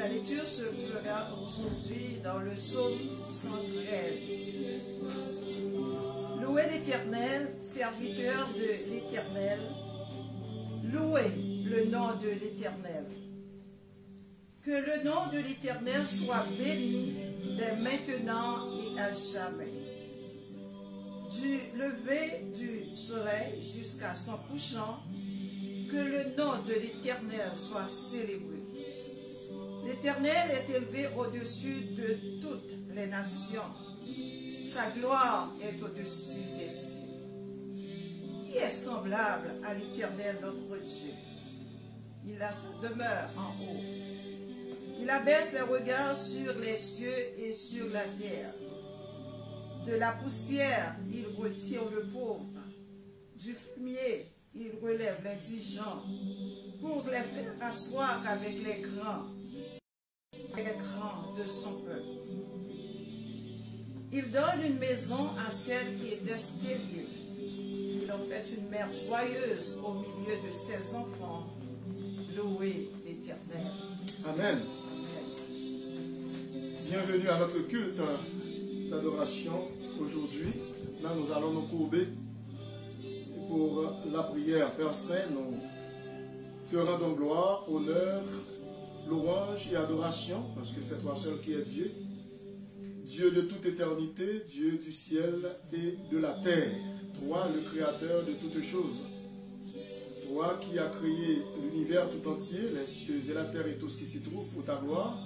La lecture se fera aujourd'hui dans le psaume 113. Louez l'Éternel, serviteur de l'Éternel. Louez le nom de l'Éternel. Que le nom de l'Éternel soit béni dès maintenant et à jamais. Du lever du soleil jusqu'à son couchant, que le nom de l'Éternel soit célébré. L'Éternel est élevé au-dessus de toutes les nations. Sa gloire est au-dessus des cieux. Qui est semblable à l'Éternel notre Dieu? Il a sa demeure en haut. Il abaisse les regards sur les cieux et sur la terre. De la poussière, il retire le pauvre. Du fumier, il relève l'indigent pour les faire asseoir avec les grands de son peuple. Il donne une maison à celle qui était stérile. Il en fait une mère joyeuse au milieu de ses enfants. Louez l'Éternel. Amen. Bienvenue à notre culte d'adoration aujourd'hui. Là, nous allons nous courber pour la prière. Père Saint, nous te rendons gloire, honneur, louange et adoration, parce que c'est toi seul qui es Dieu. Dieu de toute éternité, Dieu du ciel et de la terre. Toi, le créateur de toutes choses. Toi qui as créé l'univers tout entier, les cieux et la terre et tout ce qui s'y trouve pour ta gloire,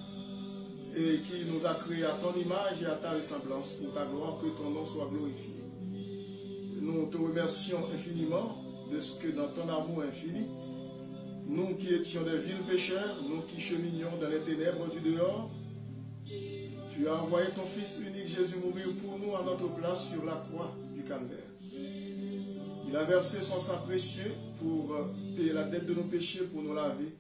et qui nous a créés à ton image et à ta ressemblance pour ta gloire, que ton nom soit glorifié. Nous te remercions infiniment de ce que dans ton amour infini, nous qui étions des vils pécheurs, nous qui cheminions dans les ténèbres du dehors, tu as envoyé ton Fils unique Jésus mourir pour nous à notre place sur la croix du Calvaire. Il a versé son sang précieux pour payer la dette de nos péchés, pour nous laver,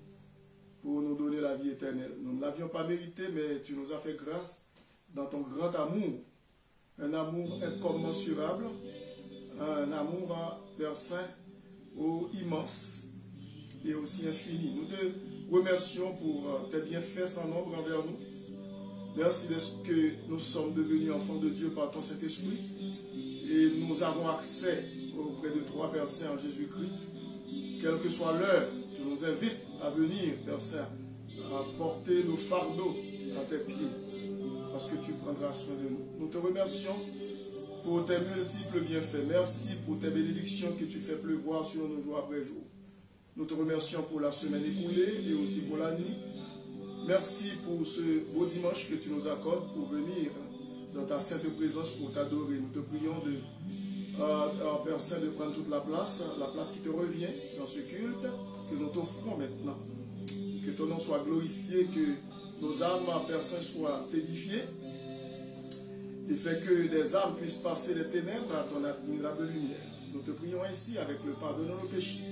pour nous donner la vie éternelle. Nous ne l'avions pas mérité, mais tu nous as fait grâce dans ton grand amour. Un amour incommensurable, un amour, Père Saint, immense et aussi infini. Nous te remercions pour tes bienfaits sans nombre envers nous. Merci de ce que nous sommes devenus enfants de Dieu par ton Saint-Esprit. Et nous avons accès auprès de toi, Père Saint, en Jésus-Christ. Quelle que soit l'heure, tu nous invites à venir, Père Saint, à porter nos fardeaux à tes pieds, parce que tu prendras soin de nous. Nous te remercions pour tes multiples bienfaits. Merci pour tes bénédictions que tu fais pleuvoir sur nous jour après jour. Nous te remercions pour la semaine écoulée et aussi pour la nuit. Merci pour ce beau dimanche que tu nous accordes pour venir dans ta sainte présence pour t'adorer. Nous te prions Père Saint, de prendre toute la place qui te revient dans ce culte que nous t'offrons maintenant. Que ton nom soit glorifié, que nos âmes, Père Saint, soient édifiées et fait que des âmes puissent passer des ténèbres à ton admirable lumière. Nous te prions ainsi avec le pardon de nos péchés.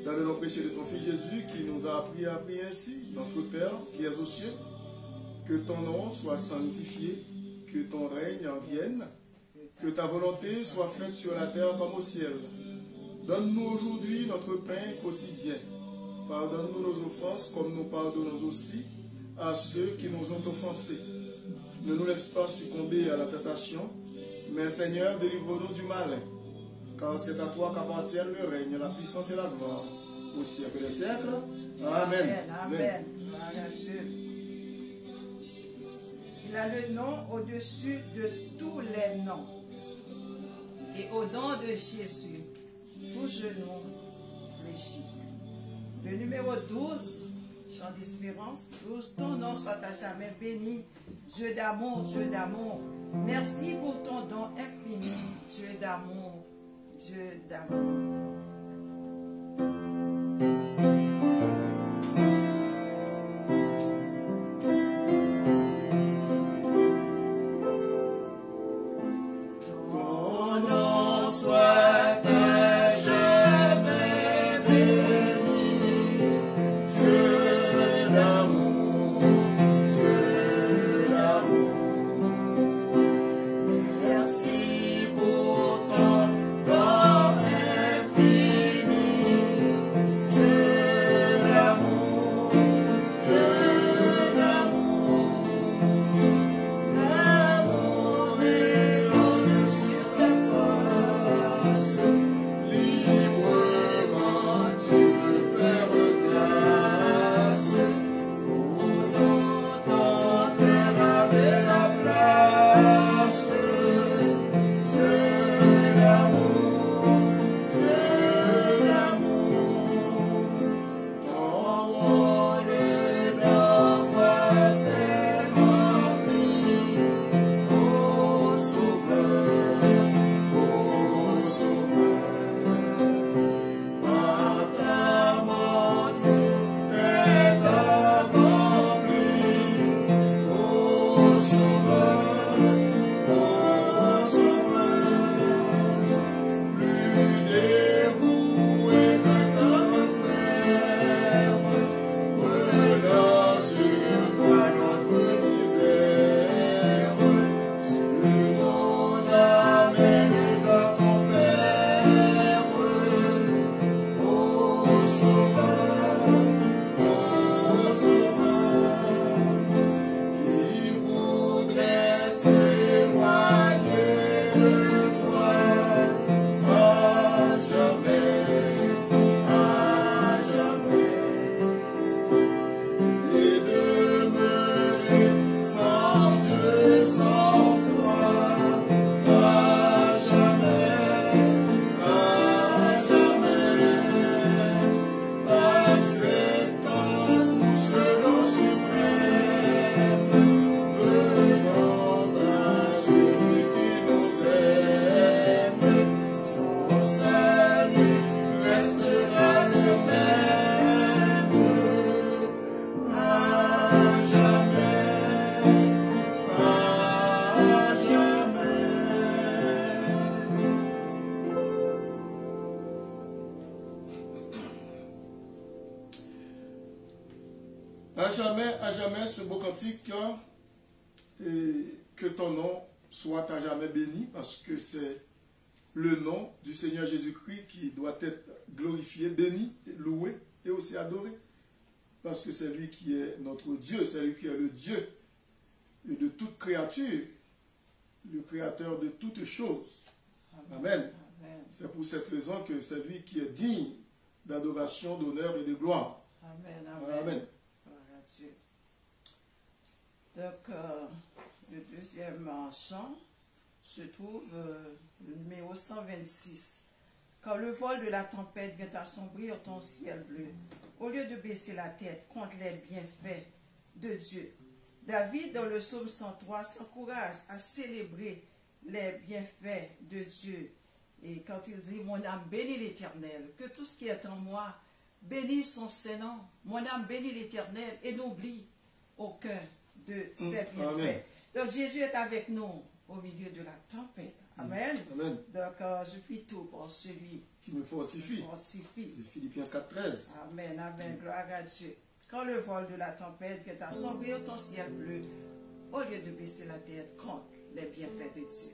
Dans le nom précieux de ton Fils Jésus qui nous a appris à prier ainsi, notre Père qui es aux cieux, que ton nom soit sanctifié, que ton règne en vienne, que ta volonté soit faite sur la terre comme au ciel. Donne-nous aujourd'hui notre pain quotidien. Pardonne-nous nos offenses comme nous pardonnons aussi à ceux qui nous ont offensés. Ne nous laisse pas succomber à la tentation, mais Seigneur, délivre-nous du malin. Car c'est à toi qu'appartiennent le règne, la puissance et la gloire, au siècle des siècles. Amen. Amen. Amen. Il a le nom au-dessus de tous les noms. Et au nom de Jésus, tous genoux fléchissent. Le numéro 12, chant d'espérance, 12, ton nom soit à jamais béni. Dieu d'amour, Dieu d'amour. Merci pour ton don infini, Dieu d'amour, Dieu d'amour. Merci pour ton don infini. À jamais ce beau cantique, et que ton nom soit à jamais béni, parce que c'est le nom du Seigneur Jésus-Christ qui doit être glorifié, béni, loué et aussi adoré. Parce que c'est lui qui est notre Dieu, c'est lui qui est le Dieu de toute créature, le créateur de toutes choses. Amen. Amen. C'est pour cette raison que c'est lui qui est digne d'adoration, d'honneur et de gloire. Amen. Amen. Amen. Dieu. Donc, le deuxième chant se trouve le numéro 126. Quand le vol de la tempête vient assombrir ton ciel bleu, au lieu de baisser la tête contre les bienfaits de Dieu, David, dans le psaume 103, s'encourage à célébrer les bienfaits de Dieu. Et quand il dit, mon âme bénit l'Éternel, que tout ce qui est en moi bénit son Saint-Nom. Mon âme bénit l'Éternel et n'oublie aucun de ses bienfaits. Amen. Donc Jésus est avec nous au milieu de la tempête. Amen. Amen. Donc je prie tout pour celui qui me fortifie. C'est Philippiens 4,13. Amen. Amen. Gloire à Dieu. Quand le vol de la tempête vient assombrir ton ciel bleu, au lieu de baisser la tête contre les bienfaits de Dieu.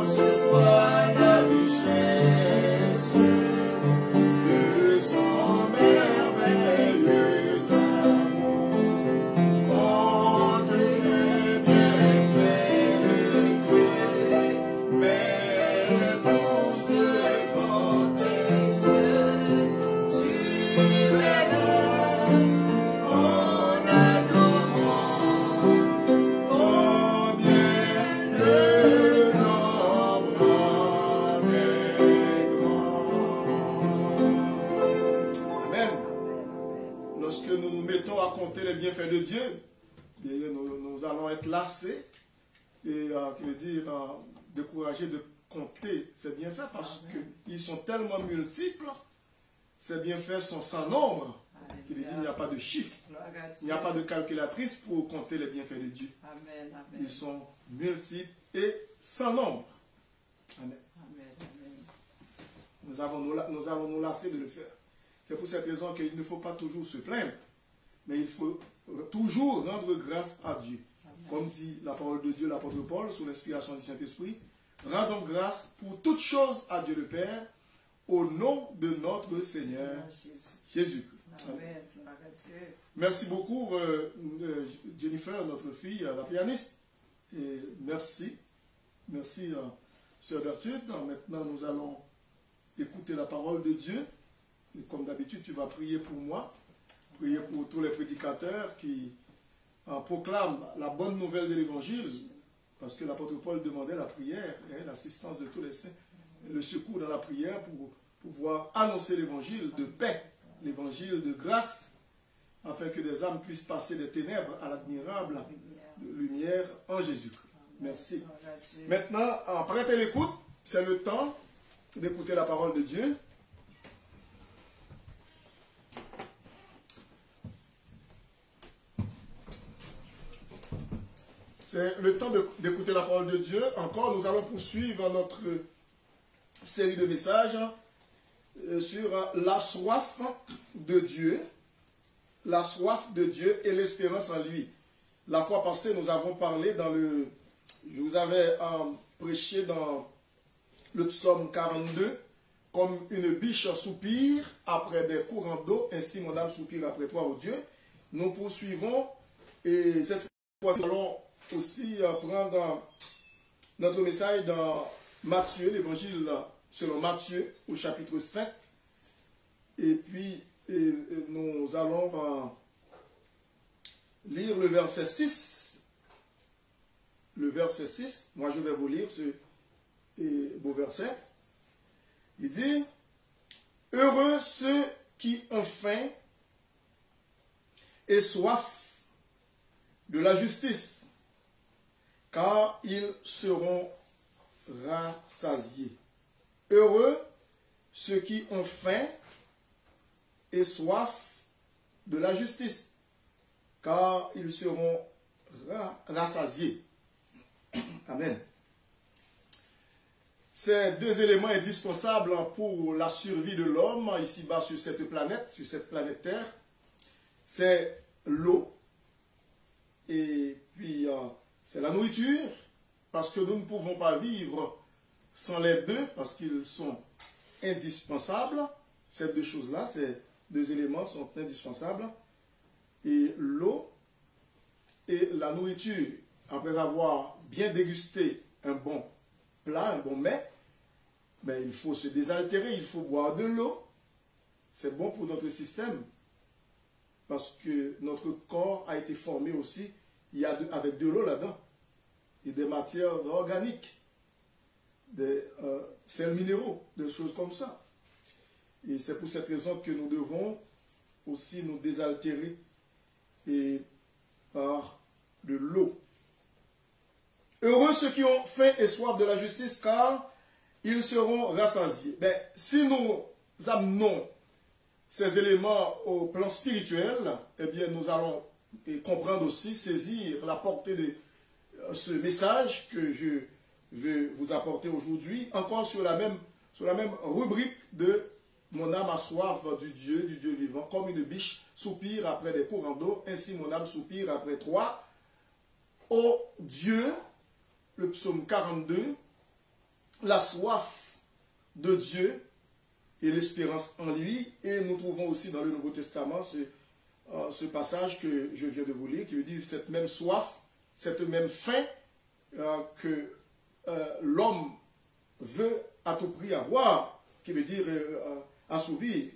Sur toi la richesse. compter les bienfaits de Dieu, bien, nous allons être lassés et qui veut dire découragés de compter ces bienfaits parce qu'ils sont tellement multiples, ces bienfaits sont sans nombre, qu'il veut dire qu'il n'y a pas de chiffre, il n'y a pas de calculatrice pour compter les bienfaits de Dieu. Amen, amen. Ils sont multiples et sans nombre. Amen. Amen, amen. Nous allons nous lasser de le faire. C'est pour cette raison qu'il ne faut pas toujours se plaindre, mais il faut toujours rendre grâce à Dieu. Amen. Comme dit la parole de Dieu, l'apôtre Paul, sous l'inspiration du Saint-Esprit, rendons grâce pour toutes choses à Dieu le Père, au nom de notre Seigneur Jésus-Christ. Amen. Gloire à Dieu. Merci beaucoup, Jennifer, notre fille, la pianiste. Et merci. Merci, Sœur Berthude. Maintenant, nous allons écouter la parole de Dieu. Et comme d'habitude, tu vas prier pour moi, prier pour tous les prédicateurs qui proclament la bonne nouvelle de l'Évangile, parce que l'apôtre Paul demandait la prière, l'assistance de tous les saints, le secours dans la prière pour pouvoir annoncer l'Évangile de paix, l'Évangile de grâce, afin que des âmes puissent passer des ténèbres à l'admirable lumière en Jésus-Christ. Merci. Maintenant, prêtez l'écoute, c'est le temps d'écouter la parole de Dieu. C'est le temps d'écouter la parole de Dieu. Encore, nous allons poursuivre notre série de messages sur la soif de Dieu. La soif de Dieu et l'espérance en lui. La fois passée, nous avons parlé je vous avais prêché dans le psaume 42, comme une biche soupire après des courants d'eau, ainsi mon âme soupire après toi, ô Dieu. Nous poursuivons et cette fois, nous allons aussi prendre notre message dans Matthieu, l'évangile selon Matthieu au chapitre 5. Et puis, nous allons lire le verset 6. Le verset 6, moi je vais vous lire ce beau verset. Il dit, « Heureux ceux qui ont faim et soif de la justice, car ils seront rassasiés. » Heureux ceux qui ont faim et soif de la justice, car ils seront rassasiés. Amen. Ces deux éléments indispensables pour la survie de l'homme ici-bas sur cette planète Terre, c'est l'eau et puis c'est la nourriture, parce que nous ne pouvons pas vivre sans les deux, parce qu'ils sont indispensables. Ces deux choses-là, ces deux éléments sont indispensables. Et l'eau et la nourriture, après avoir bien dégusté un bon plat, un bon mets, mais il faut se désaltérer, il faut boire de l'eau. C'est bon pour notre système, parce que notre corps a été formé aussi, avec de l'eau là-dedans, et des matières organiques, des sels minéraux, des choses comme ça. Et c'est pour cette raison que nous devons aussi nous désaltérer et par de l'eau. Heureux ceux qui ont faim et soif de la justice, car ils seront rassasiés. Ben, si nous amenons ces éléments au plan spirituel, eh bien nous allons comprendre aussi, saisir la portée de ce message que je vais vous apporter aujourd'hui, encore sur la même rubrique de mon âme a soif du Dieu vivant, comme une biche soupire après des courants d'eau, ainsi mon âme soupire après toi. Ô Dieu, le psaume 42, la soif de Dieu et l'espérance en lui. Et nous trouvons aussi dans le Nouveau Testament ce passage que je viens de vous lire, qui veut dire cette même soif, cette même faim que l'homme veut à tout prix avoir, qui veut dire assouvir,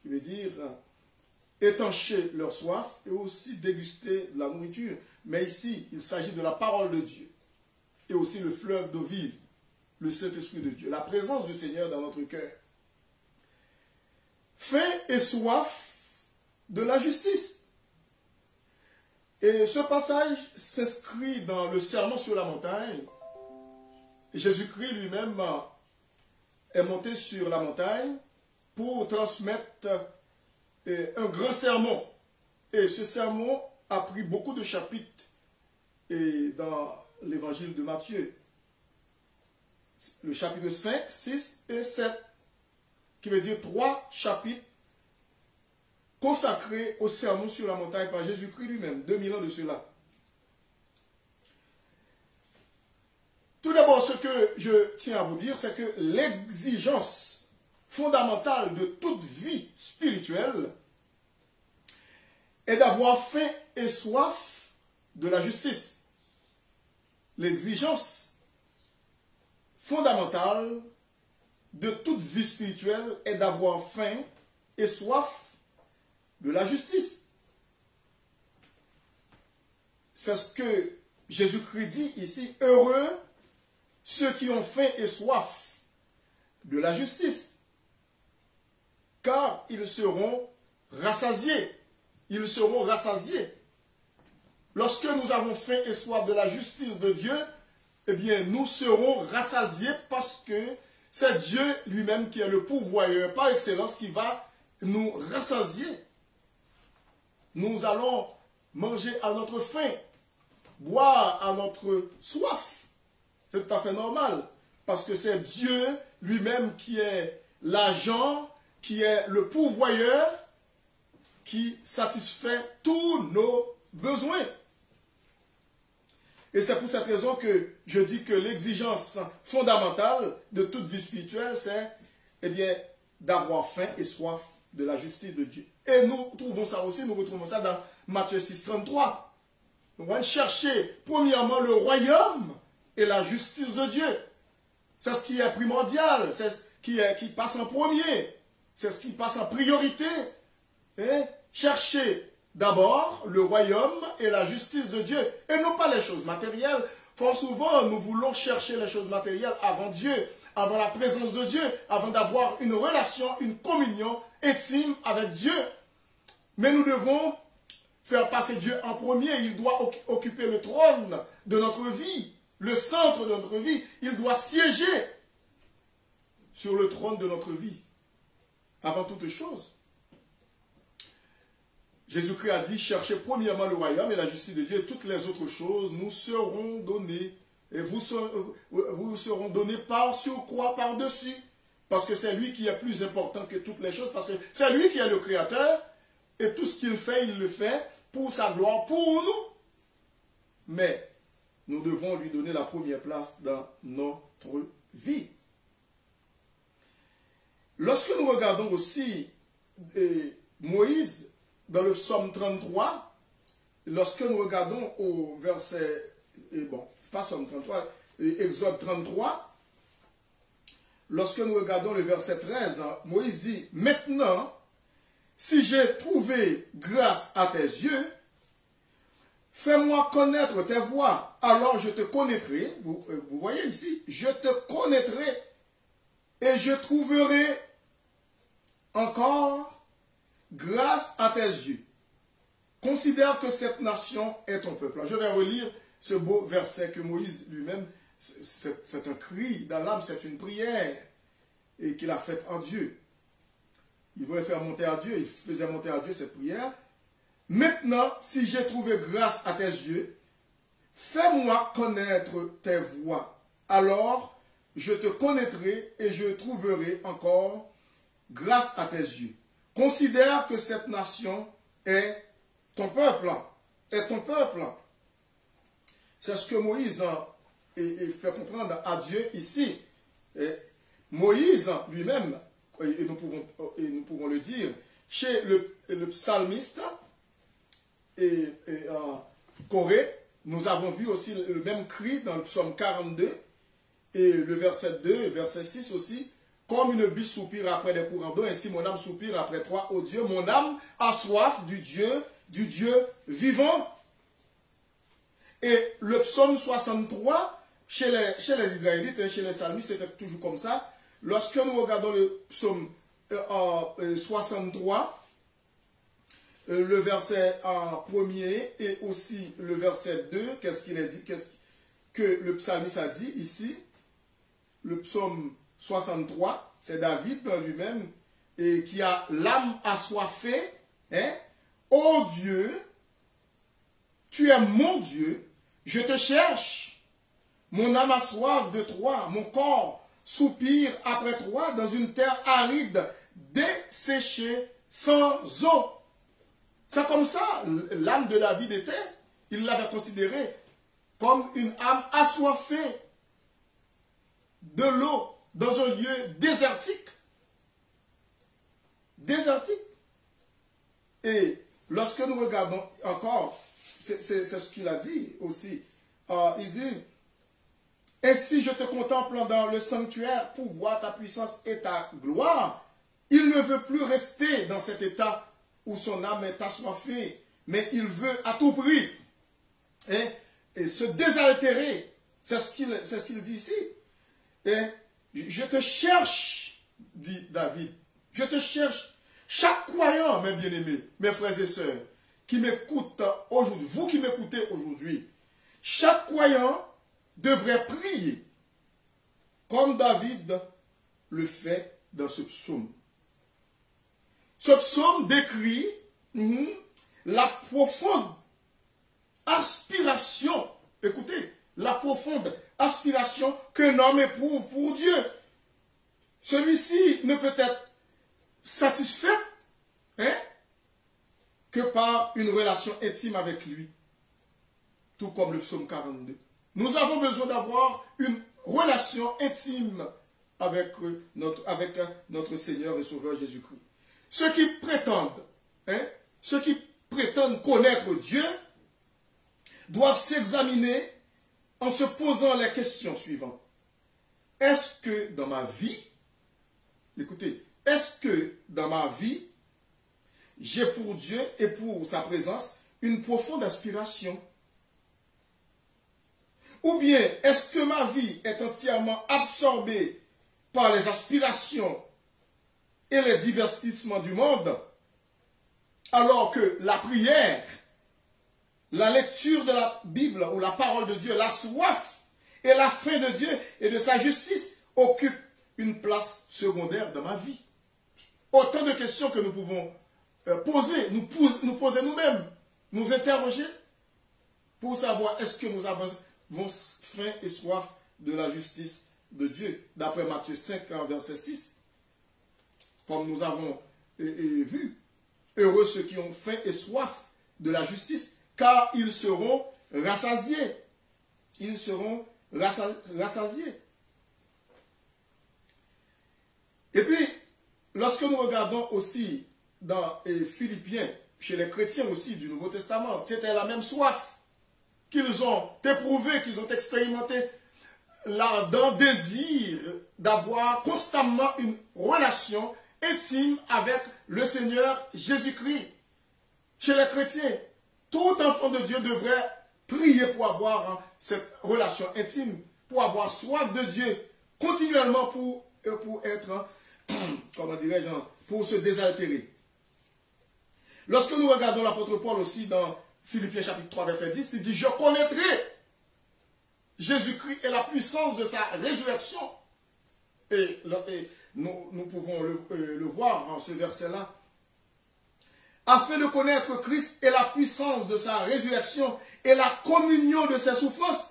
qui veut dire étancher leur soif et aussi déguster la nourriture. Mais ici, il s'agit de la parole de Dieu et aussi le fleuve d'eau vive, le Saint-Esprit de Dieu, la présence du Seigneur dans notre cœur. Faim et soif de la justice. Et ce passage s'inscrit dans le sermon sur la montagne. Jésus-Christ lui-même est monté sur la montagne pour transmettre un grand sermon. Et ce sermon a pris beaucoup de chapitres dans l'évangile de Matthieu. Le chapitre 5, 6 et 7, qui veut dire 3 chapitres consacré au sermon sur la montagne par Jésus-Christ lui-même, 2000 ans de cela. Tout d'abord, ce que je tiens à vous dire, c'est que l'exigence fondamentale de toute vie spirituelle est d'avoir faim et soif de la justice. L'exigence fondamentale de toute vie spirituelle est d'avoir faim et soif de la justice. C'est ce que Jésus-Christ dit ici. Heureux ceux qui ont faim et soif de la justice, car ils seront rassasiés. Ils seront rassasiés. Lorsque nous avons faim et soif de la justice de Dieu, eh bien, nous serons rassasiés parce que c'est Dieu lui-même qui est le pourvoyeur par excellence qui va nous rassasier. Nous allons manger à notre faim, boire à notre soif. C'est tout à fait normal, parce que c'est Dieu lui-même qui est l'agent, qui est le pourvoyeur, qui satisfait tous nos besoins. Et c'est pour cette raison que je dis que l'exigence fondamentale de toute vie spirituelle, c'est eh bien, d'avoir faim et soif de la justice de Dieu. Et nous trouvons ça aussi, nous retrouvons ça dans Matthieu 6, 33. Nous allons chercher premièrement le royaume et la justice de Dieu. C'est ce qui est primordial, c'est ce qui passe en premier, c'est ce qui passe en priorité. Et chercher d'abord le royaume et la justice de Dieu, et non pas les choses matérielles. Fort souvent, nous voulons chercher les choses matérielles avant Dieu, avant la présence de Dieu, avant d'avoir une relation, une communion intime avec Dieu. Mais nous devons faire passer Dieu en premier. Il doit occuper le trône de notre vie, le centre de notre vie. Il doit siéger sur le trône de notre vie, avant toute chose. Jésus-Christ a dit, cherchez premièrement le royaume et la justice de Dieu, et toutes les autres choses nous seront données. Et vous seront donnés par surcroît, par-dessus. Parce que c'est lui qui est plus important que toutes les choses, parce que c'est lui qui est le Créateur, et tout ce qu'il fait, il le fait pour sa gloire, pour nous. Mais nous devons lui donner la première place dans notre vie. Lorsque nous regardons aussi Moïse, dans le psaume 33, lorsque nous regardons au verset, pas psaume 33, Exode 33, lorsque nous regardons le verset 13, Moïse dit, maintenant, si j'ai trouvé grâce à tes yeux, fais-moi connaître tes voies, alors je te connaîtrai, vous voyez ici, je te connaîtrai et je trouverai encore grâce à tes yeux. Considère que cette nation est ton peuple. Je vais relire ce beau verset que Moïse lui-même, c'est un cri dans l'âme, c'est une prière et qu'il a faite en Dieu. Il voulait faire monter à Dieu, il faisait monter à Dieu cette prière. Maintenant, si j'ai trouvé grâce à tes yeux, fais-moi connaître tes voies. Alors, je te connaîtrai et je trouverai encore grâce à tes yeux. Considère que cette nation est ton peuple. Est ton peuple. C'est ce que Moïse fait comprendre à Dieu ici. Et Moïse lui-même, et nous pouvons le dire, chez le psalmiste et Corée, nous avons vu aussi le même cri dans le psaume 42 et le verset 2 et verset 6 aussi. Comme une biche soupire après des courants d'eau, ainsi mon âme soupire après toi, ô Dieu. Mon âme a soif du Dieu vivant. Et le psaume 63, chez les Israélites et chez les psalmistes, c'était toujours comme ça. Lorsque nous regardons le psaume 63, le verset 1er et aussi le verset 2, qu'est-ce qu'il a dit, qu'est-ce que le psalmiste a dit ici. Le psaume 63, c'est David dans lui-même, et qui a l'âme assoiffée. Hein? Oh Dieu, tu es mon Dieu, je te cherche. Mon âme a soif de toi, mon corps soupire après toi dans une terre aride, desséchée, sans eau. C'est comme ça, l'âme de David était, il l'avait considérée comme une âme assoiffée de l'eau dans un lieu désertique. Désertique. Et lorsque nous regardons encore, c'est ce qu'il a dit aussi, il dit, « Ainsi je te contemple dans le sanctuaire pour voir ta puissance et ta gloire. » Il ne veut plus rester dans cet état où son âme est assoiffée, mais il veut à tout prix et se désaltérer. C'est ce qu'il dit ici. Et je te cherche, dit David, je te cherche. Chaque croyant, mes bien-aimés, mes frères et sœurs, qui m'écoutent aujourd'hui, vous qui m'écoutez aujourd'hui, chaque croyant devrait prier comme David le fait dans ce psaume. Ce psaume décrit la profonde aspiration, écoutez, la profonde aspiration qu'un homme éprouve pour Dieu. Celui-ci ne peut être satisfait que par une relation intime avec lui, tout comme le psaume 42. Nous avons besoin d'avoir une relation intime avec notre Seigneur et Sauveur Jésus-Christ. Ceux qui prétendent connaître Dieu doivent s'examiner en se posant les questions suivantes. Est-ce que dans ma vie, écoutez, est-ce que dans ma vie, j'ai pour Dieu et pour sa présence une profonde aspiration? Ou bien, est-ce que ma vie est entièrement absorbée par les aspirations et les divertissements du monde, alors que la prière, la lecture de la Bible ou la parole de Dieu, la soif et la faim de Dieu et de sa justice occupent une place secondaire dans ma vie? Autant de questions que nous pouvons nous poser nous-mêmes, nous interroger pour savoir est-ce que nous avons faim et soif de la justice de Dieu. D'après Matthieu 5, verset 6, comme nous avons vu, heureux ceux qui ont faim et soif de la justice, car ils seront rassasiés. Ils seront rassasiés. Et puis, lorsque nous regardons aussi dans Philippiens, chez les chrétiens aussi du Nouveau Testament, c'était la même soif qu'ils ont éprouvé, qu'ils ont expérimenté, l'ardent désir d'avoir constamment une relation intime avec le Seigneur Jésus-Christ. Chez les chrétiens, tout enfant de Dieu devrait prier pour avoir cette relation intime, pour avoir soif de Dieu, continuellement pour être, comment dirais-je, pour se désaltérer. Lorsque nous regardons l'apôtre Paul aussi dans Philippiens chapitre 3 verset 10, il dit « Je connaîtrai Jésus-Christ et la puissance de sa résurrection. » Et nous pouvons le voir dans ce verset-là. Afin de connaître Christ et la puissance de sa résurrection et la communion de ses souffrances,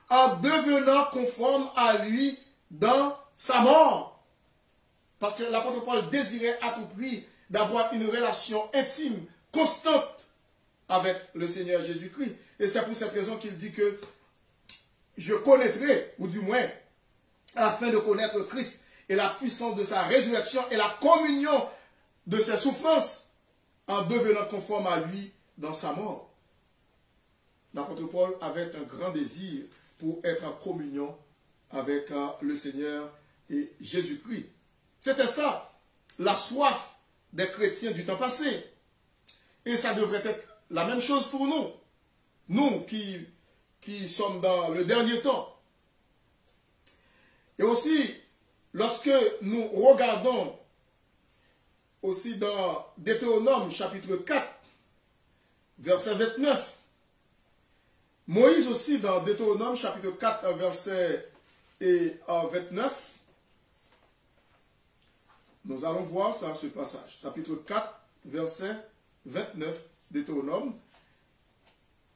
en devenant conforme à lui dans sa mort. Parce que l'apôtre Paul désirait à tout prix d'avoir une relation intime, constante avec le Seigneur Jésus-Christ. Et c'est pour cette raison qu'il dit que je connaîtrai, ou du moins, afin de connaître Christ et la puissance de sa résurrection et la communion de ses souffrances, en devenant conforme à lui dans sa mort. L'apôtre Paul avait un grand désir pour être en communion avec le Seigneur et Jésus-Christ. C'était ça, la soif des chrétiens du temps passé. Et ça devrait être la même chose pour nous. Nous qui sommes dans le dernier temps. Et aussi, lorsque nous regardons aussi dans Deutéronome chapitre 4, verset 29. Moïse aussi, dans Deutéronome, chapitre 4, verset 29, nous allons voir ça, ce passage. Chapitre 4, verset 29, Deutéronome.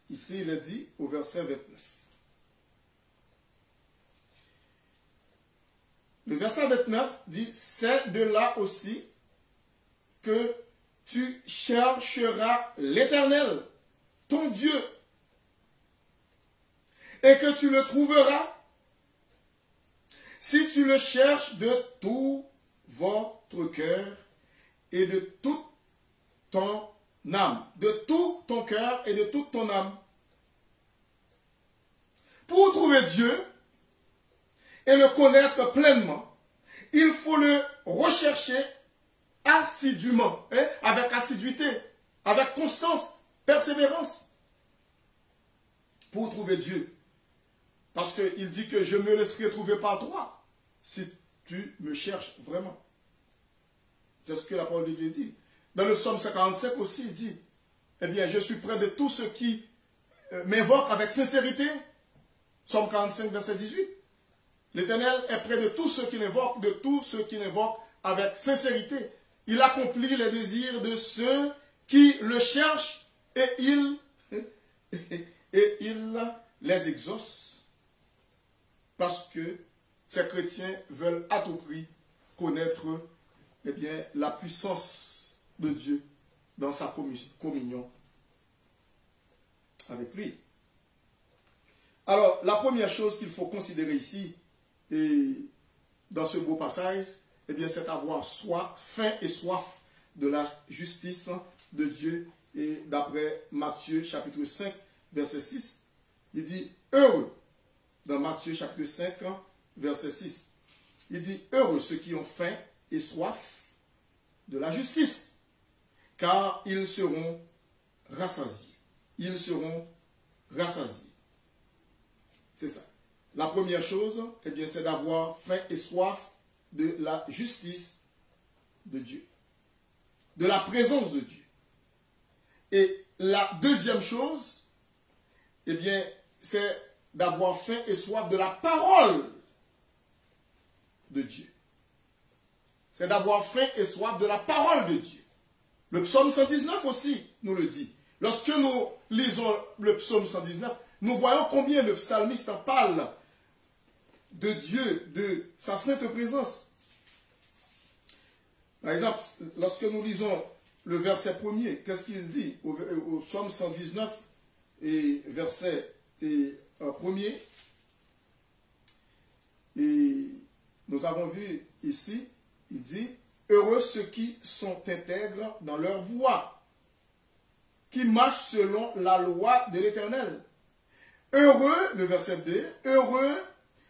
Ici, il est dit au verset 29. Le verset 29 dit, c'est de là aussi que tu chercheras l'Éternel, ton Dieu, et que tu le trouveras si tu le cherches de tout votre cœur et de toute ton âme, de tout ton cœur et de toute ton âme. Pour trouver Dieu et le connaître pleinement, il faut le rechercher assidûment, avec assiduité, avec constance, persévérance, pour trouver Dieu. Parce qu'il dit que je me laisserai trouver par toi, si tu me cherches vraiment. C'est ce que la parole de Dieu dit. Dans le psaume 55 aussi, il dit, eh bien, je suis près de tous ceux qui m'invoquent avec sincérité. Psaume 45, verset 18. L'Éternel est près de tous ceux qui l'invoquent, avec sincérité. Il accomplit les désirs de ceux qui le cherchent et il les exauce. Parce que ces chrétiens veulent à tout prix connaître la puissance de Dieu dans sa communion avec lui. Alors, la première chose qu'il faut considérer ici, et dans ce beau passage, c'est avoir faim et soif de la justice de Dieu. Et d'après Matthieu chapitre 5, verset 6, il dit heureux, dans Matthieu chapitre 5, verset 6, il dit heureux ceux qui ont faim et soif de la justice, car ils seront rassasiés. Ils seront rassasiés. C'est ça. La première chose, c'est d'avoir faim et soif de la justice de Dieu, de la présence de Dieu. Et la deuxième chose, c'est d'avoir faim et soif de la parole de Dieu. C'est d'avoir faim et soif de la parole de Dieu. Le psaume 119 aussi nous le dit. Lorsque nous lisons le psaume 119, nous voyons combien le psalmiste en parle de Dieu, de sa sainte présence. Par exemple, lorsque nous lisons le verset 1er, qu'est-ce qu'il dit au psaume 119 et verset 1er? Et nous avons vu ici, il dit, heureux ceux qui sont intègres dans leur voie, qui marchent selon la loi de l'Éternel. Heureux, le verset 2, heureux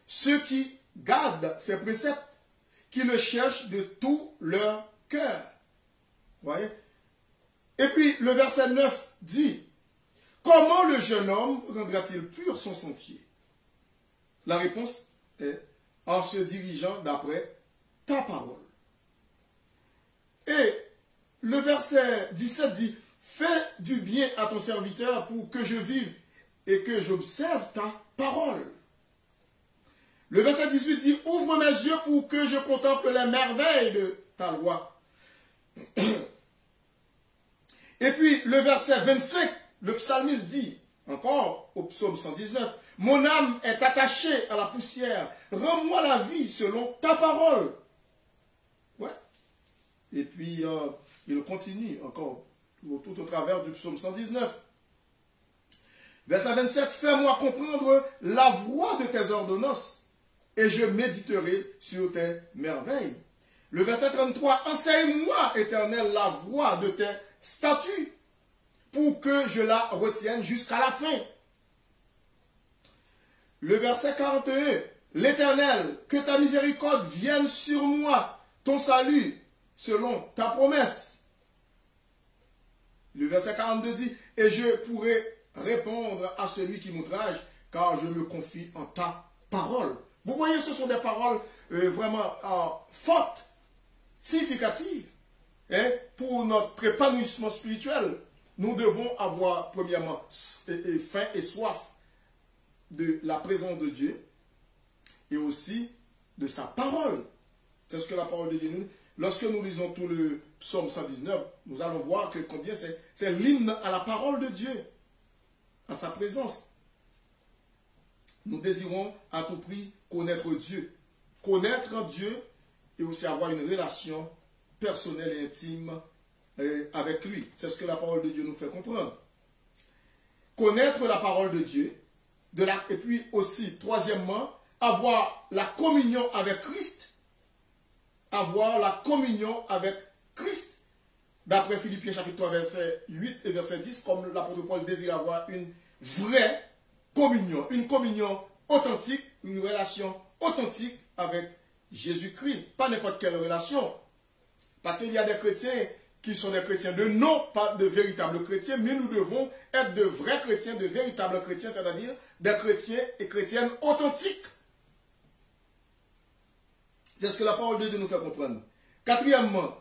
ceux qui gardent ses préceptes, qui le cherchent de tout leur cœur. Voyez? Et puis le verset 9 dit, comment le jeune homme rendra-t-il pur son sentier? La réponse est en se dirigeant d'après ta parole. Et le verset 17 dit, fais du bien à ton serviteur pour que je vive et que j'observe ta parole. Le verset 18 dit, ouvre mes yeux pour que je contemple les merveilles de ta loi. Et puis le verset 25, le psalmiste dit, encore au psaume 119, mon âme est attachée à la poussière, rends-moi la vie selon ta parole. Ouais. Et puis il continue encore tout au travers du psaume 119. Verset 27, fais-moi comprendre la voie de tes ordonnances et je méditerai sur tes merveilles. Le verset 33, enseigne-moi, Éternel, la voie de tes statuts pour que je la retienne jusqu'à la fin. Le verset 41, l'Éternel, que ta miséricorde vienne sur moi, ton salut selon ta promesse. Le verset 42 dit, et je pourrai répondre à celui qui m'outrage, car je me confie en ta parole. Vous voyez, ce sont des paroles vraiment fortes, significatives, pour notre épanouissement spirituel. nous devons avoir, premièrement, faim et soif de la présence de Dieu et aussi de sa parole. Qu'est-ce que la parole de Dieu nous dit? Lorsque nous lisons tout le psaume 119, nous allons voir que combien c'est l'hymne à la parole de Dieu, à sa présence. Nous désirons à tout prix connaître Dieu. Connaître Dieu et aussi avoir une relation personnelle et intime avec lui. C'est ce que la parole de Dieu nous fait comprendre. Connaître la parole de Dieu. Et puis aussi, troisièmement, avoir la communion avec Christ. Avoir la communion avec Christ. D'après Philippiens chapitre 3, verset 8 et verset 10, comme l'apôtre Paul désire avoir une vraie communion, une communion authentique, une relation authentique avec Jésus-Christ. Pas n'importe quelle relation. Parce qu'il y a des chrétiens qui sont des chrétiens de nom, pas de véritables chrétiens, mais nous devons être de vrais chrétiens, de véritables chrétiens, c'est-à-dire des chrétiens et chrétiennes authentiques. C'est ce que la parole de Dieu nous fait comprendre. Quatrièmement,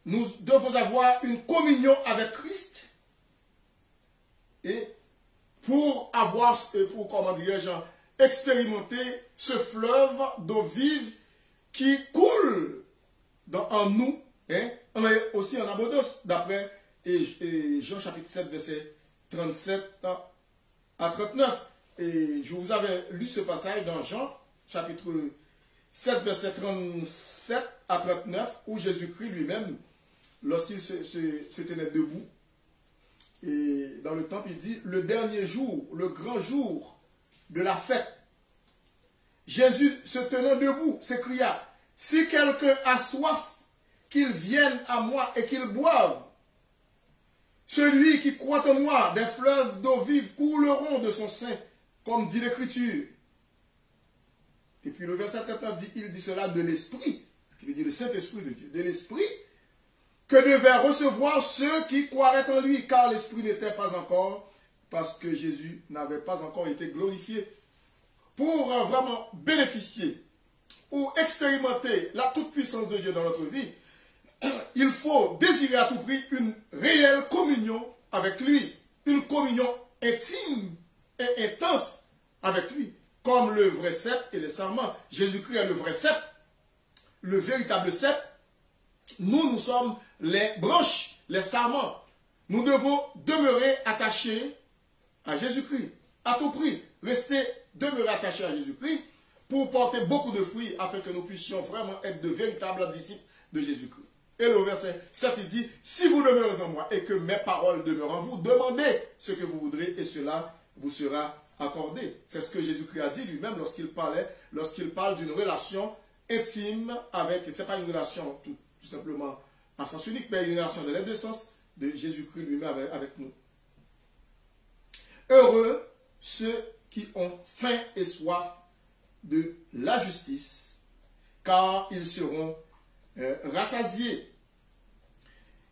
nous devons avoir une communion avec Christ. Et pour avoir, comment dirais-je, expérimenter ce fleuve d'eau vive qui coule en nous, hein, aussi en abondance, d'après Jean chapitre 7, verset 37 à 39. Et je vous avais lu ce passage dans Jean chapitre 7, verset 37 à 39, où Jésus-Christ lui-même, lorsqu'il se tenait debout, et dans le temple, il dit, le dernier jour, le grand jour de la fête, Jésus se tenant debout, s'écria, si quelqu'un a soif, qu'il vienne à moi et qu'il boive. Celui qui croit en moi, des fleuves d'eau vive couleront de son sein, comme dit l'Écriture. Et puis le verset 39 dit, il dit cela de l'Esprit, ce qui veut dire le Saint-Esprit de Dieu, de l'Esprit, que devaient recevoir ceux qui croiraient en lui, car l'Esprit n'était pas encore, parce que Jésus n'avait pas encore été glorifié. Pour vraiment bénéficier ou expérimenter la toute-puissance de Dieu dans notre vie, il faut désirer à tout prix une réelle communion avec lui, une communion intime et intense avec lui, comme le vrai cep et les sarments. Jésus-Christ est le vrai cep, le véritable cep. Nous sommes les branches, les sarments. Nous devons demeurer attachés à Jésus-Christ, à tout prix. Demeurer attachés à Jésus-Christ pour porter beaucoup de fruits afin que nous puissions vraiment être de véritables disciples de Jésus-Christ. Et le verset 7, il dit, si vous demeurez en moi et que mes paroles demeurent en vous, demandez ce que vous voudrez et cela vous sera accordé. C'est ce que Jésus-Christ a dit lui-même lorsqu'il parle d'une relation intime avec, ce n'est pas une relation tout simplement à sens unique, mais une relation de les deux sens de Jésus-Christ lui-même avec nous. Heureux ceux qui ont faim et soif de la justice, car ils seront rassasiés.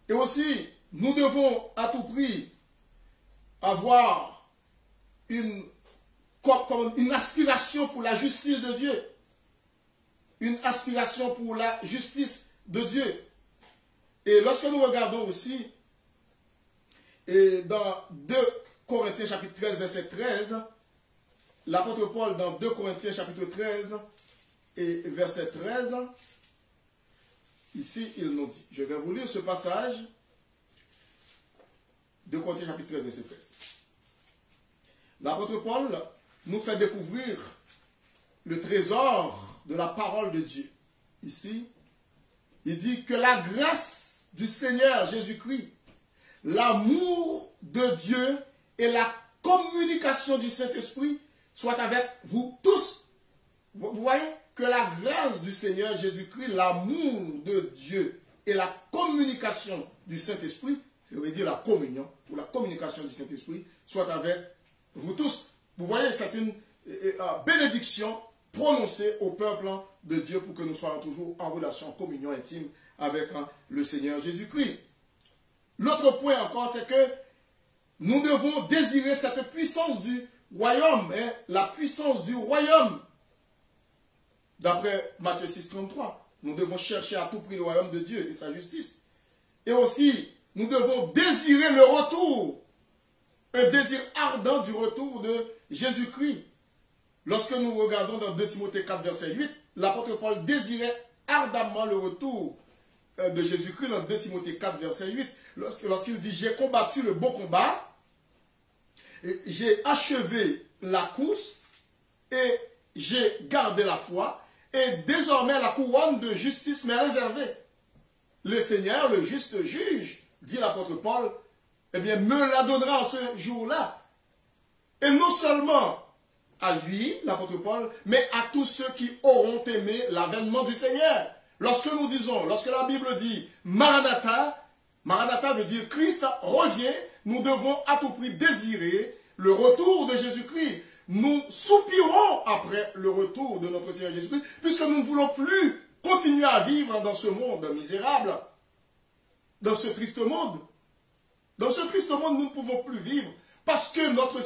Et aussi, nous devons à tout prix avoir une aspiration pour la justice de Dieu. Une aspiration pour la justice de Dieu. Et lorsque nous regardons aussi, et dans 2 Corinthiens chapitre 13, verset 13, l'apôtre Paul dans 2 Corinthiens chapitre 13 et verset 13, ici il nous dit, je vais vous lire ce passage, 2 Corinthiens chapitre 13, verset 13. L'apôtre Paul nous fait découvrir le trésor de la parole de Dieu. Ici, il dit que la grâce du Seigneur Jésus-Christ, l'amour de Dieu et la communication du Saint-Esprit soient avec vous tous. Vous voyez que la grâce du Seigneur Jésus-Christ, l'amour de Dieu et la communication du Saint-Esprit, ça veut dire la communion ou la communication du Saint-Esprit, soient avec vous tous. Vous voyez, c'est une bénédiction prononcée au peuple de Dieu pour que nous soyons toujours en relation, en communion intime avec le Seigneur Jésus-Christ. L'autre point encore, c'est que nous devons désirer cette puissance du royaume, hein, la puissance du royaume. D'après Matthieu 6, 33, nous devons chercher à tout prix le royaume de Dieu et sa justice. Et aussi, nous devons désirer le retour, un désir ardent du retour de Jésus-Christ. Lorsque nous regardons dans 2 Timothée 4, verset 8, l'apôtre Paul désirait ardemment le retour de Jésus-Christ dans 2 Timothée 4, verset 8, lorsqu'il dit « J'ai combattu le bon combat, j'ai achevé la course et j'ai gardé la foi, et désormais la couronne de justice m'est réservée. Le Seigneur, le juste juge, dit l'apôtre Paul, eh bien, me la donnera en ce jour-là. Et non seulement à lui, l'apôtre Paul, mais à tous ceux qui auront aimé l'avènement du Seigneur. Lorsque nous disons, lorsque la Bible dit Maranatha, Maranatha veut dire Christ revient, nous devons à tout prix désirer le retour de Jésus-Christ. Nous soupirons après le retour de notre Seigneur Jésus-Christ, puisque nous ne voulons plus continuer à vivre dans ce monde misérable, dans ce triste monde. Dans ce triste monde, nous ne pouvons plus vivre parce que notre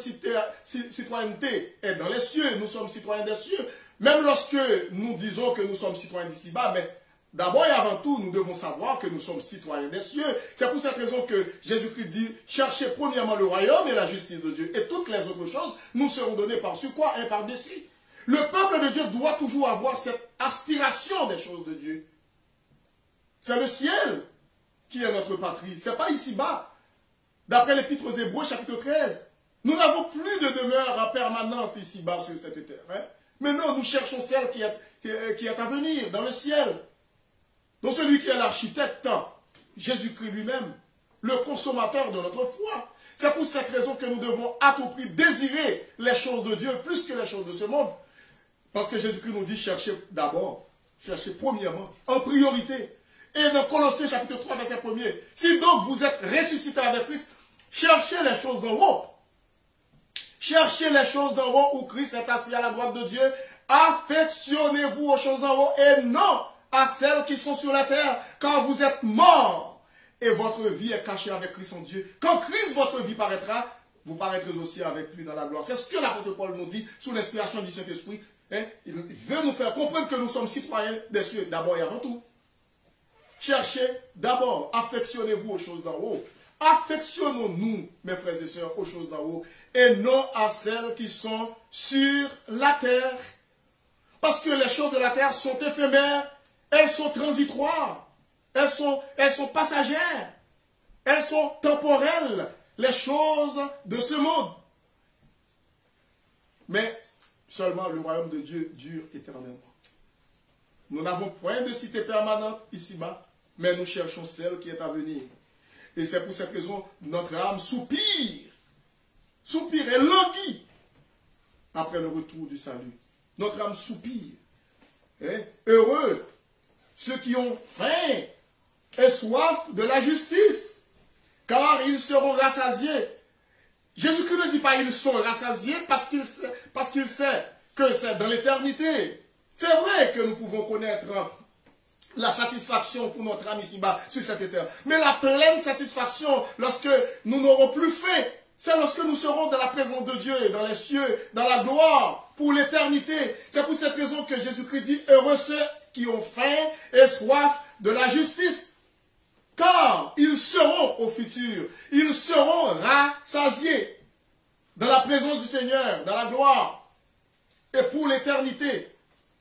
citoyenneté est dans les cieux. Nous sommes citoyens des cieux. Même lorsque nous disons que nous sommes citoyens d'ici-bas, mais d'abord et avant tout, nous devons savoir que nous sommes citoyens des cieux. C'est pour cette raison que Jésus-Christ dit, cherchez premièrement le royaume et la justice de Dieu. Et toutes les autres choses nous seront données par-dessus quoi et par-dessus. Le peuple de Dieu doit toujours avoir cette aspiration des choses de Dieu. C'est le ciel qui est notre patrie. Ce n'est pas ici-bas. D'après l'Épître aux Hébreux, chapitre 13, nous n'avons plus de demeure permanente ici-bas sur cette terre. Hein? Mais non, nous cherchons celle qui est à venir, dans le ciel. Donc celui qui est l'architecte, Jésus-Christ lui-même, le consommateur de notre foi. C'est pour cette raison que nous devons à tout prix désirer les choses de Dieu plus que les choses de ce monde. Parce que Jésus-Christ nous dit cherchez d'abord, cherchez premièrement, en priorité. Et dans Colossiens chapitre 3, verset 1er, si donc vous êtes ressuscités avec Christ, cherchez les choses d'en haut. Cherchez les choses d'en haut où Christ est assis à la droite de Dieu. Affectionnez-vous aux choses d'en haut et non à celles qui sont sur la terre, car vous êtes morts et votre vie est cachée avec Christ en Dieu. Quand Christ, votre vie, paraîtra, vous paraîtrez aussi avec lui dans la gloire. C'est ce que l'apôtre Paul nous dit sous l'inspiration du Saint-Esprit. Hein? Il veut nous faire comprendre que nous sommes citoyens des cieux d'abord et avant tout. Cherchez d'abord, affectionnez-vous aux choses d'en haut. Affectionnons-nous, mes frères et sœurs, aux choses d'en haut, et non à celles qui sont sur la terre. Parce que les choses de la terre sont éphémères, elles sont transitoires, elles sont passagères, elles sont temporelles, les choses de ce monde. Mais seulement le royaume de Dieu dure éternellement. Nous n'avons point de cité permanente ici-bas, mais nous cherchons celle qui est à venir. Et c'est pour cette raison notre âme soupire et languit après le retour du salut. Notre âme soupire. Hein? Heureux ceux qui ont faim et soif de la justice, car ils seront rassasiés. Jésus-Christ ne dit pas ils sont rassasiés parce qu'il sait que c'est dans l'éternité. C'est vrai que nous pouvons connaître la satisfaction pour notre âme ici-bas sur cette terre. Mais la pleine satisfaction, lorsque nous n'aurons plus faim, c'est lorsque nous serons dans la présence de Dieu, dans les cieux, dans la gloire, pour l'éternité. C'est pour cette raison que Jésus-Christ dit, heureux ceux qui ont faim et soif de la justice, car ils seront au futur, ils seront rassasiés dans la présence du Seigneur, dans la gloire, et pour l'éternité.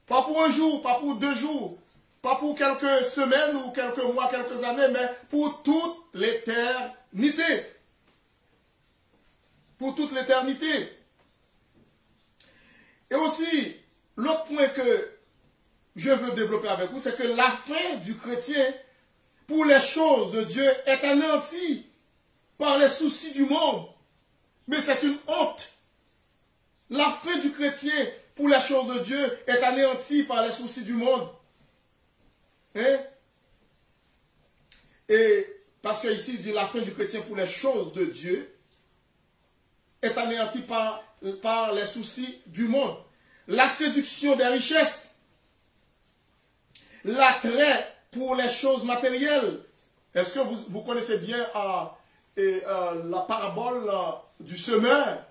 Pas pour un jour, pas pour 2 jours, pas pour quelques semaines ou quelques mois, quelques années, mais pour toute l'éternité. Pour toute l'éternité. Et aussi, l'autre point que je veux développer avec vous, c'est que la fin du chrétien pour les choses de Dieu est anéantie par les soucis du monde. Mais c'est une honte. La fin du chrétien pour les choses de Dieu est anéantie par les soucis du monde. Hein? Et parce que ici il dit la fin du chrétien pour les choses de Dieu est anéantie par les soucis du monde. La séduction des richesses, l'attrait pour les choses matérielles. Est-ce que vous connaissez bien la parabole du semeur?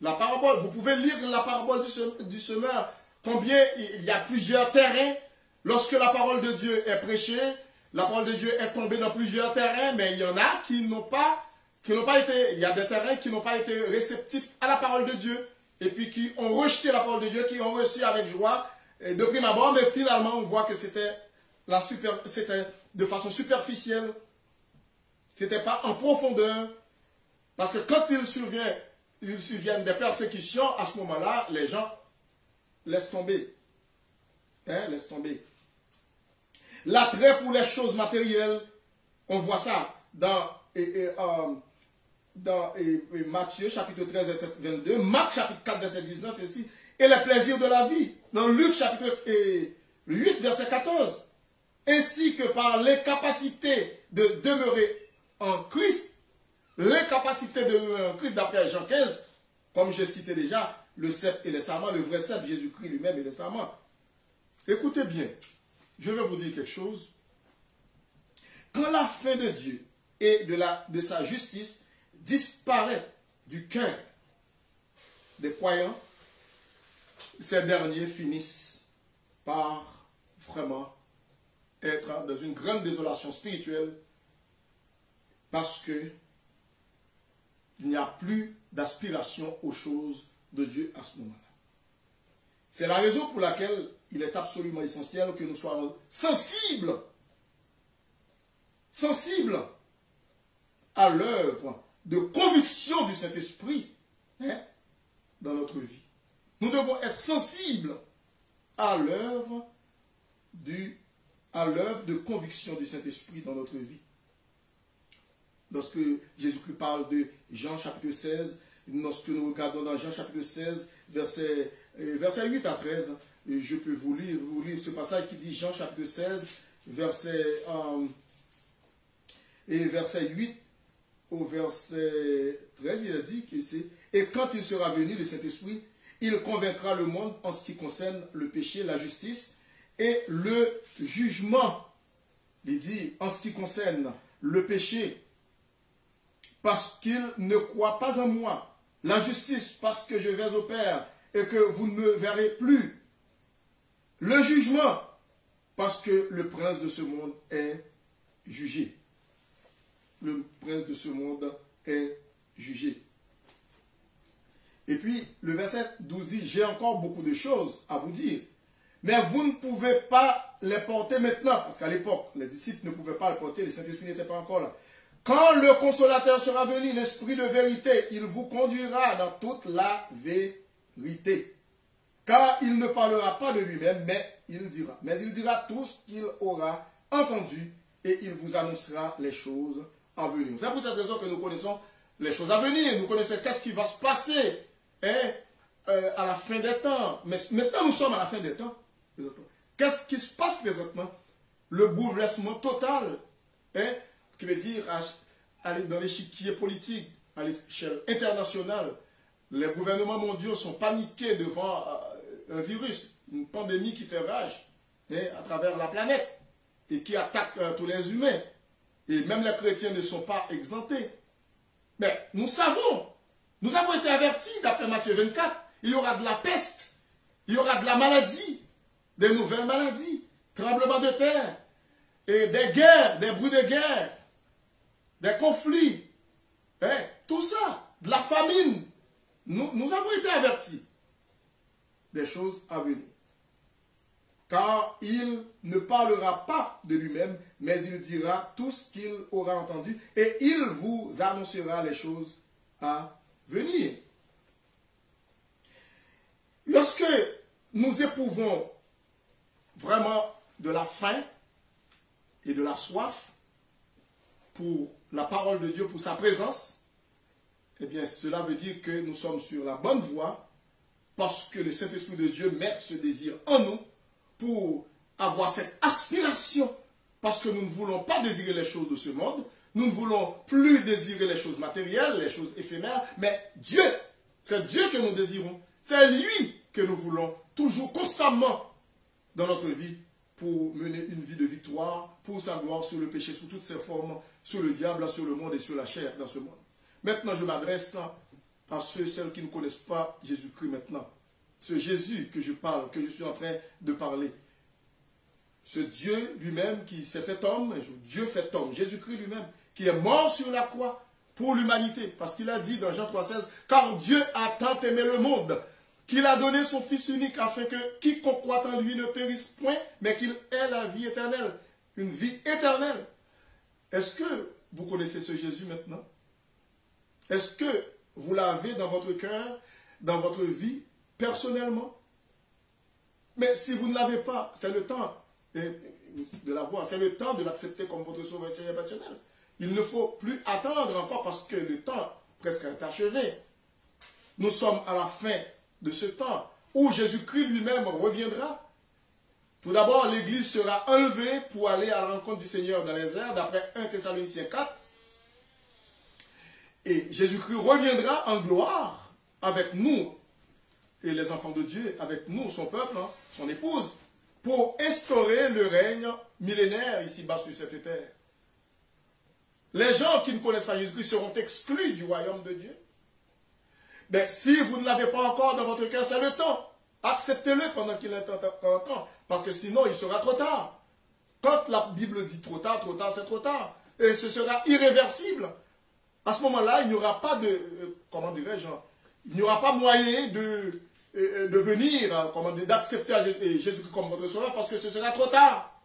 La parabole, vous pouvez lire la parabole du semeur. Combien il y a plusieurs terrains. Lorsque la parole de Dieu est prêchée, la parole de Dieu est tombée dans plusieurs terrains, mais il y en a qui n'ont pas été, il y a des terrains qui n'ont pas été réceptifs à la parole de Dieu, et puis qui ont rejeté la parole de Dieu, qui ont reçu avec joie, de prime abord, mais finalement on voit que c'était de façon superficielle, c'était pas en profondeur, parce que quand il surviennent des persécutions, à ce moment-là, les gens laissent tomber. Laissent tomber. L'attrait pour les choses matérielles, on voit ça dans Matthieu chapitre 13, verset 22, Marc chapitre 4, verset 19 aussi, et les plaisirs de la vie, dans Luc chapitre 8, verset 14, ainsi que par l'incapacité de demeurer en Christ, d'après Jean 15, comme j'ai cité déjà, le cep et les serments, le vrai cep, Jésus-Christ lui-même et les serments. Écoutez bien, je vais vous dire quelque chose. Quand la fin de Dieu et de sa justice disparaît du cœur des croyants, ces derniers finissent par vraiment être dans une grande désolation spirituelle parce que il n'y a plus d'aspiration aux choses de Dieu à ce moment-là. C'est la raison pour laquelle il est absolument essentiel que nous soyons sensibles à l'œuvre de conviction du Saint-Esprit dans notre vie. Nous devons être sensibles à l'œuvre de conviction du Saint-Esprit dans notre vie. Lorsque Jésus-Christ parle de Jean chapitre 16, lorsque nous regardons dans Jean chapitre 16, verset 8 à 13, je peux vous lire ce passage qui dit Jean chapitre 16, verset 8 au verset 13, il a dit que c'est « Et quand il sera venu, le Saint-Esprit, il convaincra le monde en ce qui concerne le péché, la justice et le jugement. » Il dit en ce qui concerne le péché, parce qu'il ne croit pas en moi. La justice, parce que je vais au Père et que vous ne me verrez plus. Le jugement, parce que le prince de ce monde est jugé. Le prince de ce monde est jugé. Et puis, le verset 12 dit, j'ai encore beaucoup de choses à vous dire, mais vous ne pouvez pas les porter maintenant, parce qu'à l'époque, les disciples ne pouvaient pas les porter, le Saint-Esprit n'était pas encore là. Quand le consolateur sera venu, l'Esprit de vérité, il vous conduira dans toute la vérité. Car il ne parlera pas de lui-même, mais il dira tout ce qu'il aura entendu et il vous annoncera les choses à venir. C'est pour cette raison que nous connaissons les choses à venir. Nous connaissons qu'est-ce qui va se passer à la fin des temps. Mais maintenant, nous sommes à la fin des temps. Qu'est-ce qui se passe présentement? Le bouleversement total, qui veut dire aller dans l'échiquier politique, à l'échelle internationale. Les gouvernements mondiaux sont paniqués devant un virus, une pandémie qui fait rage à travers la planète et qui attaque tous les humains. Et même les chrétiens ne sont pas exemptés. Mais nous savons, nous avons été avertis d'après Matthieu 24, il y aura de la peste, il y aura de la maladie, des nouvelles maladies, tremblements de terre, et des guerres, des bruits de guerre, des conflits, tout ça, de la famine. Nous avons été avertis des choses à venir. Car il ne parlera pas de lui-même, mais il dira tout ce qu'il aura entendu et il vous annoncera les choses à venir. Lorsque nous éprouvons vraiment de la faim et de la soif pour la parole de Dieu, pour sa présence, eh bien cela veut dire que nous sommes sur la bonne voie parce que le Saint-Esprit de Dieu met ce désir en nous pour avoir cette aspiration, parce que nous ne voulons pas désirer les choses de ce monde, nous ne voulons plus désirer les choses matérielles, les choses éphémères, mais Dieu, c'est Dieu que nous désirons, c'est lui que nous voulons toujours, constamment dans notre vie, pour mener une vie de victoire, pour sa gloire sur le péché, sous toutes ses formes, sur le diable, sur le monde et sur la chair dans ce monde. Maintenant, je m'adresse à ceux, celles qui ne connaissent pas Jésus-Christ maintenant. Ce Jésus que je parle, que je suis en train de parler. ce Dieu lui-même qui s'est fait homme, Dieu fait homme, Jésus-Christ lui-même, qui est mort sur la croix pour l'humanité. Parce qu'il a dit dans Jean 3,16, car Dieu a tant aimé le monde, qu'il a donné son Fils unique, afin que quiconque croit en lui ne périsse point, mais qu'il ait la vie éternelle, une vie éternelle. Est-ce que vous connaissez ce Jésus maintenant? Est-ce que vous l'avez dans votre cœur, dans votre vie, personnellement? Mais si vous ne l'avez pas, c'est le temps de l'avoir, c'est le temps de l'accepter comme votre sauveur et Seigneur personnel. Il ne faut plus attendre encore parce que le temps presque est achevé. Nous sommes à la fin de ce temps où Jésus-Christ lui-même reviendra. Tout d'abord, l'Église sera enlevée pour aller à la rencontre du Seigneur dans les airs, d'après 1 Thessaloniciens 4. Et Jésus-Christ reviendra en gloire avec nous, et les enfants de Dieu, avec nous, son peuple, son épouse, pour instaurer le règne millénaire ici-bas sur cette terre. Les gens qui ne connaissent pas Jésus-Christ seront exclus du royaume de Dieu. Mais si vous ne l'avez pas encore dans votre cœur, c'est le temps. Acceptez-le pendant qu'il est en temps, parce que sinon il sera trop tard. Quand la Bible dit trop tard, c'est trop tard. Et ce sera irréversible. À ce moment-là, il n'y aura pas de, comment dirais-je, il n'y aura pas moyen de venir, d'accepter Jésus-Christ comme votre sauveur, parce que ce sera trop tard.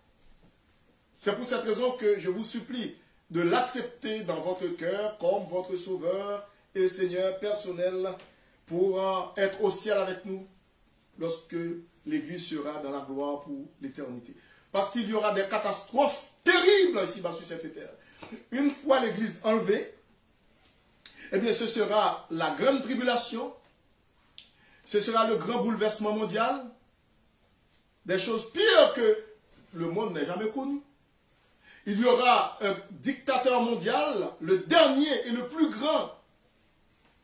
C'est pour cette raison que je vous supplie de l'accepter dans votre cœur comme votre sauveur et Seigneur personnel pour être au ciel avec nous lorsque l'Église sera dans la gloire pour l'éternité. Parce qu'il y aura des catastrophes terribles ici-bas sur cette terre. Une fois l'Église enlevée, eh bien ce sera la grande tribulation, ce sera le grand bouleversement mondial, des choses pires que le monde n'ait jamais connues. Il y aura un dictateur mondial, le dernier et le plus grand.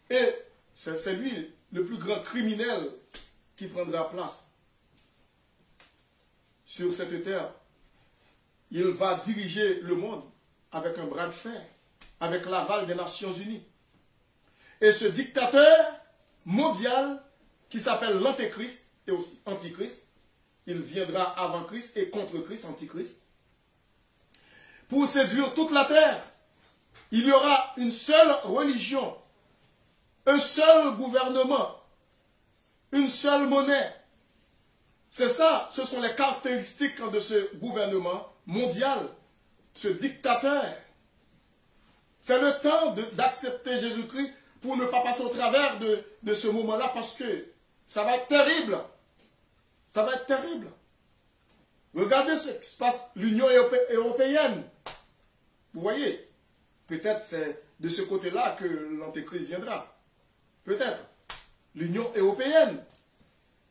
Et c'est lui, le plus grand criminel, qui prendra place sur cette terre. Il va diriger le monde avec un bras de fer, avec l'aval des Nations Unies. Et ce dictateur mondial, qui s'appelle l'Antéchrist, et aussi Antichrist, il viendra avant Christ et contre Christ, Antichrist, pour séduire toute la terre. Il y aura une seule religion, un seul gouvernement, une seule monnaie. C'est ça, ce sont les caractéristiques de ce gouvernement mondial, ce dictateur. C'est le temps d'accepter Jésus-Christ pour ne pas passer au travers de ce moment-là, parce que ça va être terrible. Ça va être terrible. Regardez ce qui se passe, l'Union européenne. Vous voyez, peut-être c'est de ce côté-là que l'Antéchrist viendra. Peut-être. L'Union européenne.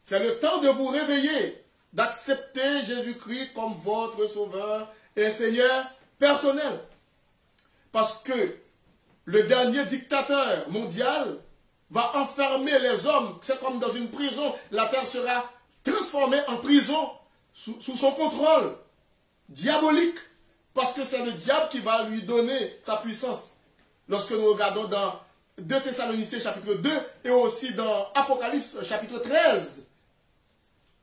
C'est le temps de vous réveiller, d'accepter Jésus-Christ comme votre sauveur et Seigneur personnel. Parce que le dernier dictateur mondial va enfermer les hommes. C'est comme dans une prison. La terre sera transformée en prison sous son contrôle diabolique. Parce que c'est le diable qui va lui donner sa puissance. Lorsque nous regardons dans 2 Thessaloniciens chapitre 2 et aussi dans Apocalypse chapitre 13,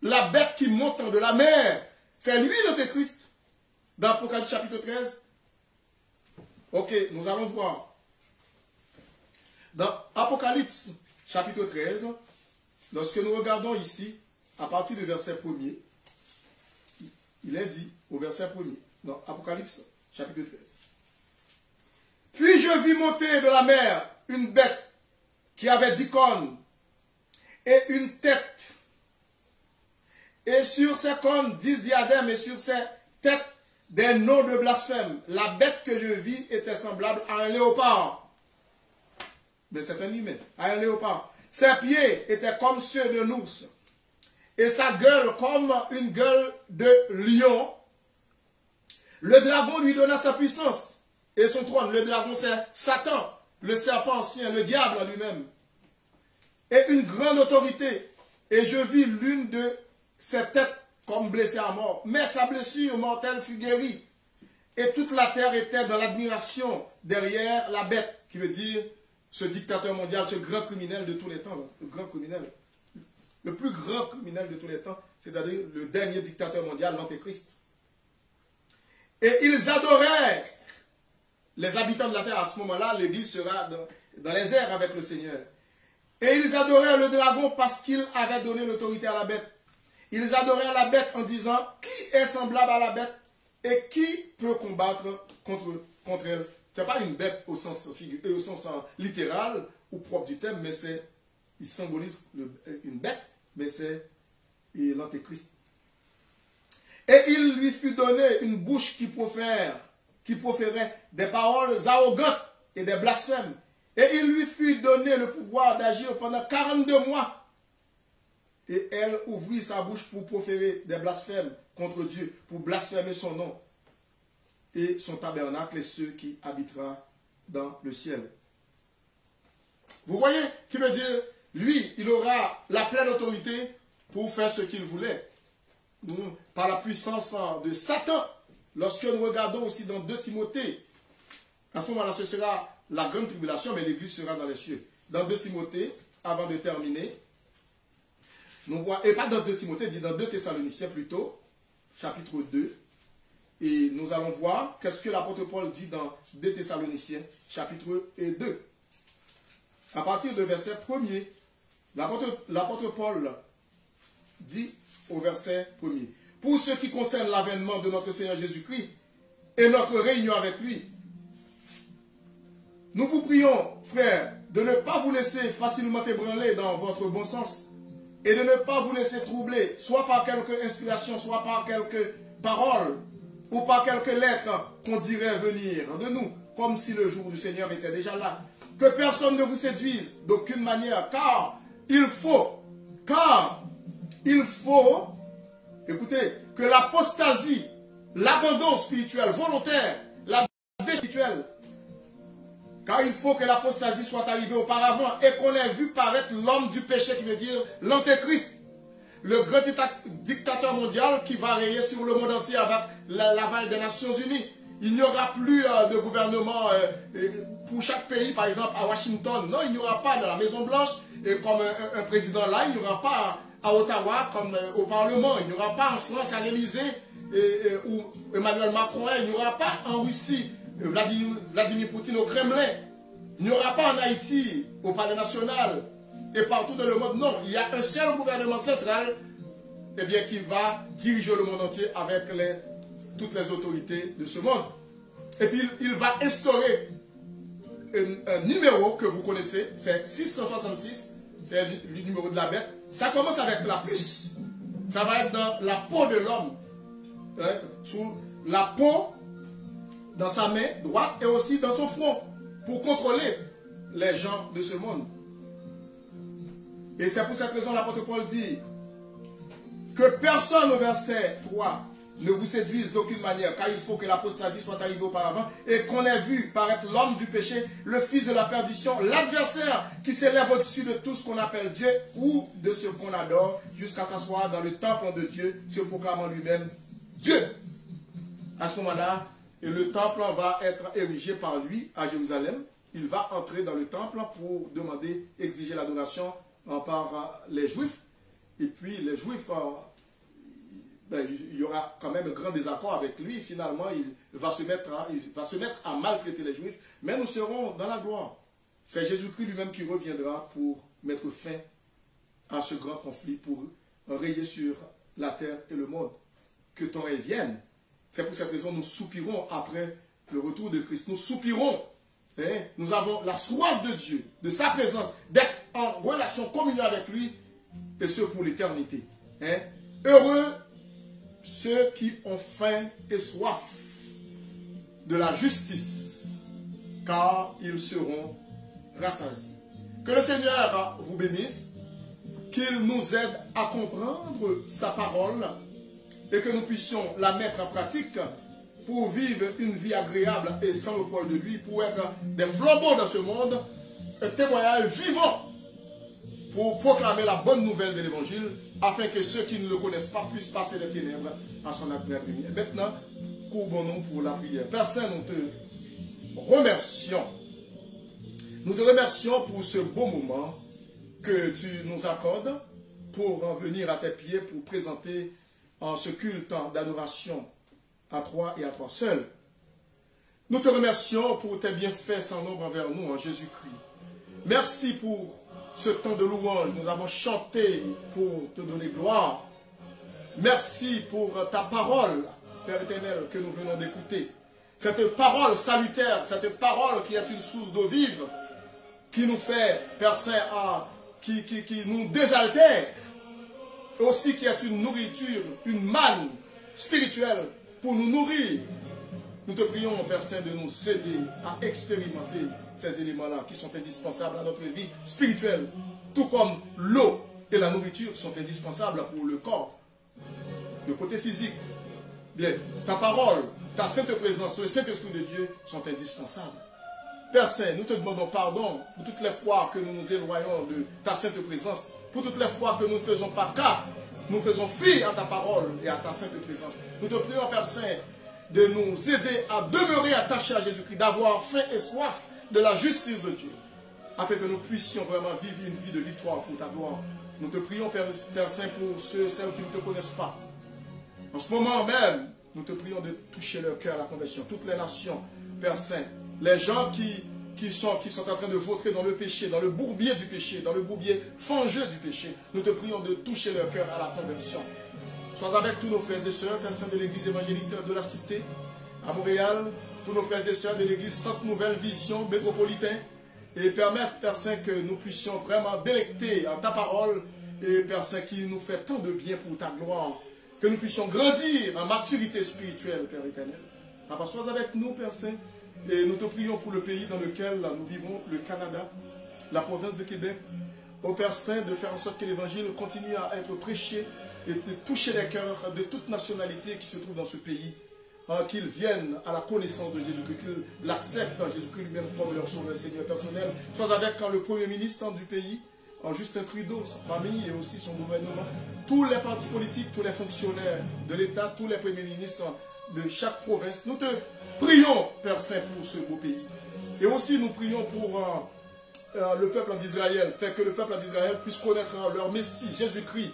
la bête qui monte de la mer, c'est lui l'Antéchrist. Dans Apocalypse chapitre 13. Ok, nous allons voir. Dans Apocalypse chapitre 13, lorsque nous regardons ici, à partir du verset 1er, il est dit au verset 1er, dans Apocalypse chapitre 13. Puis je vis monter de la mer une bête qui avait 10 cornes et une tête. Et sur ses cornes 10 diadèmes et sur ses têtes des noms de blasphème. La bête que je vis était semblable à un léopard. Mais c'est un humain, à un léopard. Ses pieds étaient comme ceux d'un ours. Et sa gueule comme une gueule de lion. Le dragon lui donna sa puissance et son trône. Le dragon, c'est Satan, le serpent ancien, le diable en lui-même. Et une grande autorité. Et je vis l'une de ses têtes comme blessée à mort. Mais sa blessure mortelle fut guérie. Et toute la terre était dans l'admiration derrière la bête, qui veut dire ce dictateur mondial, ce grand criminel de tous les temps. Le grand criminel. Le plus grand criminel de tous les temps, c'est-à-dire le dernier dictateur mondial, l'Antéchrist. Et ils adoraient les habitants de la terre. À ce moment-là, l'église sera dans les airs avec le Seigneur. Et ils adoraient le dragon parce qu'il avait donné l'autorité à la bête. Ils adoraient la bête en disant, qui est semblable à la bête et qui peut combattre contre elle. Ce n'est pas une bête au sens littéral ou propre du terme, mais il symbolise une bête, mais c'est l'antéchrist. Et il lui fut donné une bouche qui proférait des paroles arrogantes et des blasphèmes. Et il lui fut donné le pouvoir d'agir pendant 42 mois. Et elle ouvrit sa bouche pour proférer des blasphèmes contre Dieu, pour blasphémer son nom et son tabernacle et ceux qui habitera dans le ciel. Vous voyez qui veut dire, lui, il aura la pleine autorité pour faire ce qu'il voulait. Par la puissance de Satan. Lorsque nous regardons aussi dans 2 Timothée, à ce moment-là, ce sera la grande tribulation, mais l'église sera dans les cieux. Dans 2 Timothée, avant de terminer, nous voyons, et pas dans 2 Timothée, dit dans 2 Thessaloniciens plutôt, chapitre 2, et nous allons voir qu'est-ce que l'apôtre Paul dit dans 2 Thessaloniciens, chapitre 2. À partir de verset 1er, l'apôtre Paul dit au verset 1er, pour ce qui concerne l'avènement de notre Seigneur Jésus-Christ et notre réunion avec lui, nous vous prions, frères, de ne pas vous laisser facilement ébranler dans votre bon sens et de ne pas vous laisser troubler, soit par quelque inspiration, soit par quelques paroles ou par quelques lettres qu'on dirait venir de nous, comme si le jour du Seigneur était déjà là. Que personne ne vous séduise d'aucune manière, car il faut, écoutez, que l'apostasie, l'abandon spirituel volontaire, la déchéance spirituelle, car il faut que l'apostasie soit arrivée auparavant et qu'on ait vu paraître l'homme du péché, qui veut dire l'antéchrist, le grand dictateur mondial qui va rayer sur le monde entier avec l'aval des Nations Unies. Il n'y aura plus de gouvernement pour chaque pays, par exemple à Washington. Non, il n'y aura pas dans la Maison Blanche comme un président là, il n'y aura pas à Ottawa comme au Parlement, il n'y aura pas en France à l'Élysée où Emmanuel Macron est, il n'y aura pas en Russie Vladimir Poutine au Kremlin, il n'y aura pas en Haïti au Palais National et partout dans le monde. Non, il y a un seul gouvernement central qui va diriger le monde entier avec toutes les autorités de ce monde. Et puis il va instaurer un numéro que vous connaissez, c'est 666, c'est le numéro de la bête. Ça commence avec la puce, ça va être dans la peau de l'homme, sous la peau, dans sa main droite et aussi dans son front, pour contrôler les gens de ce monde. Et c'est pour cette raison l'apôtre Paul dit que personne au verset 3 ne vous séduise d'aucune manière, car il faut que l'apostasie soit arrivée auparavant et qu'on ait vu paraître l'homme du péché, le fils de la perdition, l'adversaire qui s'élève au-dessus de tout ce qu'on appelle Dieu ou de ce qu'on adore, jusqu'à s'asseoir dans le temple de Dieu, se proclamant lui-même Dieu. À ce moment-là, le temple va être érigé par lui à Jérusalem. Il va entrer dans le temple pour demander, exiger l'adoration par les Juifs. Et puis les Juifs... il y aura quand même un grand désaccord avec lui. Finalement, il va se mettre à maltraiter les Juifs. Mais nous serons dans la gloire. C'est Jésus-Christ lui-même qui reviendra pour mettre fin à ce grand conflit, pour rayer sur la terre et le monde. Que ton règne vienne. C'est pour cette raison que nous soupirons après le retour de Christ. Nous soupirons. Nous avons la soif de Dieu, de sa présence, d'être en relation, communion avec lui, et ce pour l'éternité. Heureux ceux qui ont faim et soif de la justice, car ils seront rassasiés. Que le Seigneur vous bénisse, qu'il nous aide à comprendre sa parole et que nous puissions la mettre en pratique pour vivre une vie agréable et sans le poids de lui, pour être des flambeaux dans ce monde, un témoignage vivant pour proclamer la bonne nouvelle de l'Évangile, afin que ceux qui ne le connaissent pas puissent passer des ténèbres à son admirable lumière. Maintenant, courbons-nous pour la prière. Père Saint, nous te remercions. Nous te remercions pour ce beau moment que tu nous accordes pour en venir à tes pieds, pour présenter en ce culte d'adoration à toi et à toi seul. Nous te remercions pour tes bienfaits sans nombre envers nous en Jésus-Christ. Merci pour ce temps de louange. Nous avons chanté pour te donner gloire. Merci pour ta parole, Père éternel, que nous venons d'écouter. Cette parole salutaire, cette parole qui est une source d'eau vive, qui nous fait, Père Saint, qui nous désaltère, aussi qui est une nourriture, une manne spirituelle pour nous nourrir. Nous te prions, Père Saint, de nous aider à expérimenter ces éléments-là qui sont indispensables à notre vie spirituelle, tout comme l'eau et la nourriture sont indispensables pour le corps. Le côté physique, bien, ta parole, ta sainte présence, le Saint-Esprit de Dieu sont indispensables. Père Saint, nous te demandons pardon pour toutes les fois que nous nous éloignons de ta sainte présence, pour toutes les fois que nous ne faisons pas cas, nous faisons fi à ta parole et à ta sainte présence. Nous te prions, Père Saint, de nous aider à demeurer attachés à Jésus-Christ, d'avoir faim et soif de la justice de Dieu, afin que nous puissions vraiment vivre une vie de victoire pour ta gloire. Nous te prions, Père Saint, pour ceux et celles qui ne te connaissent pas. En ce moment même, nous te prions de toucher leur cœur à la conversion. Toutes les nations, Père Saint, les gens qui sont en train de vautrer dans le péché, dans le bourbier du péché, dans le bourbier fangeux du péché, nous te prions de toucher leur cœur à la conversion. Sois avec tous nos frères et sœurs, Père Saint, de l'église évangélique de la Cité, à Montréal, tous nos frères et sœurs de l'église Sainte Nouvelle Vision métropolitain, et permettre, Père Saint, que nous puissions vraiment délecter en ta parole, et Père Saint, qui nous fait tant de bien pour ta gloire, que nous puissions grandir en maturité spirituelle, Père éternel. Papa, sois avec nous, Père Saint, et nous te prions pour le pays dans lequel nous vivons, le Canada, la province de Québec. Ô Père Saint, de faire en sorte que l'évangile continue à être prêché et de toucher les cœurs de toute nationalité qui se trouve dans ce pays, qu'ils viennent à la connaissance de Jésus-Christ, qu'ils l'acceptent en Jésus-Christ lui-même comme leur sauveur Seigneur personnel. Sois avec le Premier ministre du pays, Justin Trudeau, sa famille et aussi son gouvernement, tous les partis politiques, tous les fonctionnaires de l'État, tous les premiers ministres de chaque province. Nous te prions, Père Saint, pour ce beau pays. Et aussi nous prions pour le peuple d'Israël, fait que le peuple d'Israël puisse connaître leur Messie, Jésus-Christ.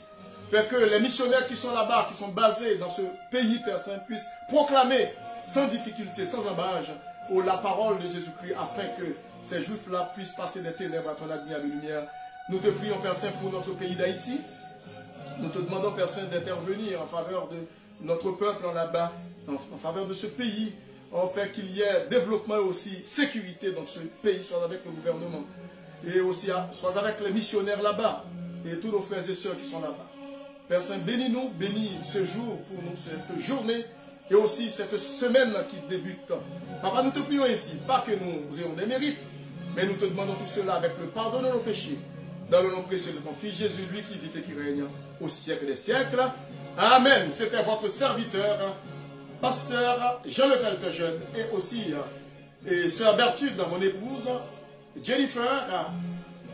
Fait que les missionnaires qui sont là-bas, qui sont basés dans ce pays, Père Saint, puissent proclamer sans difficulté, sans embâche, la parole de Jésus-Christ, afin que ces Juifs-là puissent passer des ténèbres à ton admirable lumière. Nous te prions, Père Saint, pour notre pays d'Haïti. Nous te demandons, Père Saint, d'intervenir en faveur de notre peuple là-bas, en faveur de ce pays, en fait qu'il y ait développement et aussi sécurité dans ce pays, soit avec le gouvernement, et aussi soit avec les missionnaires là-bas, et tous nos frères et sœurs qui sont là-bas. Père Saint, bénis-nous, bénis ce jour pour nous, cette journée, et aussi cette semaine qui débute. Papa, nous te prions ici, pas que nous ayons des mérites, mais nous te demandons tout cela avec le pardon de nos péchés, dans le nom précieux de ton Fils Jésus, lui qui vit et qui règne au siècle des siècles. Amen. C'était votre serviteur, pasteur Jean Lefebvre Jeune, et aussi sœur Berthude, mon épouse, Jennifer,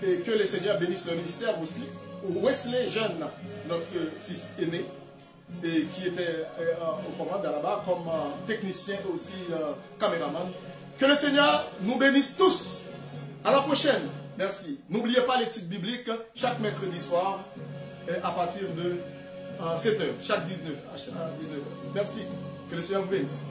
et que le Seigneur bénisse le ministère aussi. Wesley Jeune, notre fils aîné, et qui était aux commandes là-bas comme technicien et aussi caméraman. Que le Seigneur nous bénisse tous. À la prochaine. Merci. N'oubliez pas l'étude biblique chaque mercredi soir à partir de 7h, chaque 19h. Merci. Que le Seigneur vous bénisse.